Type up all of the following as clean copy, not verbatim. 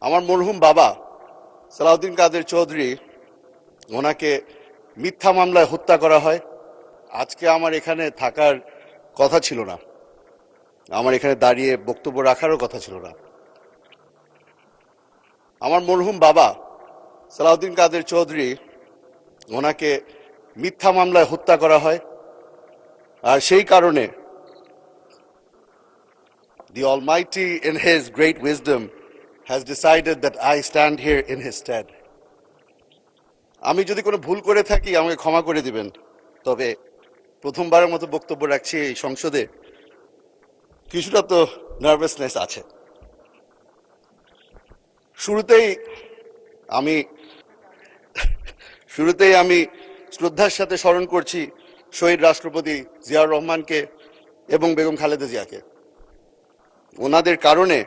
আমার মরহুম বাবা সালাউদ্দিন কাদের চৌধুরী, ওনাকে মিথ্যা মামলায় হত্যা করা হয়। আজকে আমার এখানে থাকার কথা ছিল না, আমার এখানে দাঁড়িয়ে বক্তব্য রাখারও কথা ছিল না। আমার মরহুম বাবা সালাউদ্দিন কাদের চৌধুরী, ওনাকে মিথ্যা মামলায় হত্যা করা হয়। আর সেই কারণে the Almighty in His great wisdom has decided that I stand here in His stead. আমি যদি কোনো ভুল করে থাকি আমাকে ক্ষমা করে দিবেন, তবে প্রথমবারের মতো বক্তব্য রাখছি এই সংসদে, কিছুটা তো নার্ভাসনেস আছে। শুরুতেই আমি শ্রদ্ধার সাথে স্মরণ করছি শহীদ রাষ্ট্রপতি জিয়াউর রহমানকে এবং বেগম খালেদা জিয়াকে। ওনাদের কারণে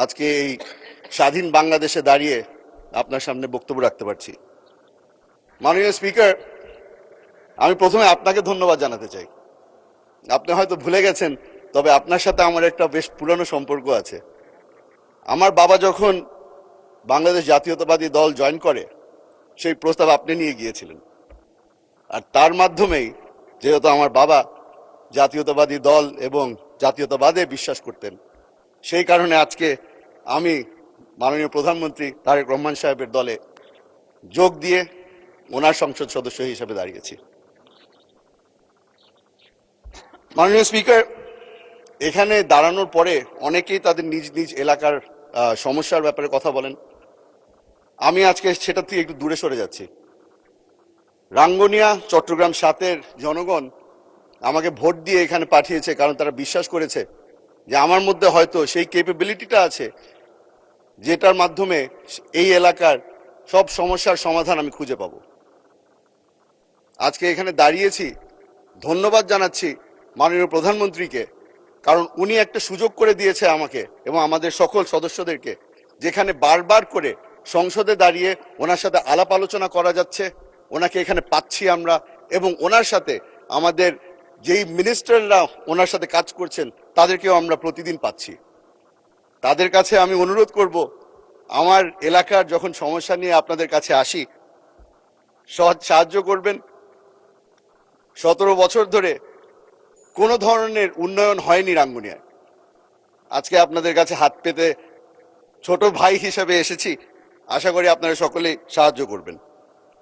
আজকে এই স্বাধীন বাংলাদেশে দাঁড়িয়ে আপনার সামনে বক্তব্য রাখতে পারছি। মাননীয় স্পিকার, আমি প্রথমে আপনাকে ধন্যবাদ জানাতে চাই। আপনি হয়তো ভুলে গেছেন, তবে আপনার সাথে আমার একটা বেশ পুরনো সম্পর্ক আছে। আমার বাবা যখন বাংলাদেশ জাতীয়তাবাদী দল জয়েন করে, সেই প্রস্তাব আপনি নিয়ে গিয়েছিলেন। আর তার মাধ্যমেই, যেহেতু আমার বাবা জাতীয়তাবাদী দল এবং জাতীয়তাবাদে বিশ্বাস করতেন, সেই কারণে আজকে আমি মাননীয় প্রধানমন্ত্রী তারেক রহমান সাহেবের দলে যোগ দিয়ে ওনার সংসদ সদস্য হিসেবে দাঁড়িয়েছি। মাননীয় স্পিকার, এখানে দাঁড়ানোর পরে অনেকেই তাদের নিজ নিজ এলাকার সমস্যার ব্যাপারে কথা বলেন। আমি আজকে সেটা থেকে একটু দূরে সরে যাচ্ছি। রাঙ্গুনিয়া চট্টগ্রাম 7-এর জনগণ আমাকে ভোট দিয়ে এখানে পাঠিয়েছে, কারণ তারা বিশ্বাস করেছে যে আমার মধ্যে হয়তো সেই ক্যাপাবিলিটিটা আছে, যেটার মাধ্যমে এই এলাকার সব সমস্যার সমাধান আমি খুঁজে পাব। আজকে এখানে দাঁড়িয়েছি, ধন্যবাদ জানাচ্ছি মাননীয় প্রধানমন্ত্রীকে, কারণ উনি একটা সুযোগ করে দিয়েছে আমাকে এবং আমাদের সকল সদস্যদেরকে, যেখানে বারবার করে সংসদে দাঁড়িয়ে ওনার সাথে আলাপ আলোচনা করা যাচ্ছে। ওনাকে এখানে পাচ্ছি আমরা, এবং ওনার সাথে আমাদের যেই মিনিস্টাররা ওনার সাথে কাজ করছেন তাদেরকেও আমরা প্রতিদিন পাচ্ছি। তাদের কাছে আমি অনুরোধ করব, আমার এলাকার যখন সমস্যা নিয়ে আপনাদের কাছে আসি, সাহায্য করবেন। 17 বছর ধরে কোনো ধরনের উন্নয়ন হয়নি রাঙ্গুনিয়ায়। আজকে আপনাদের কাছে হাত পেতে ছোট ভাই হিসেবে এসেছি, আশা করি আপনারা সকলেই সাহায্য করবেন।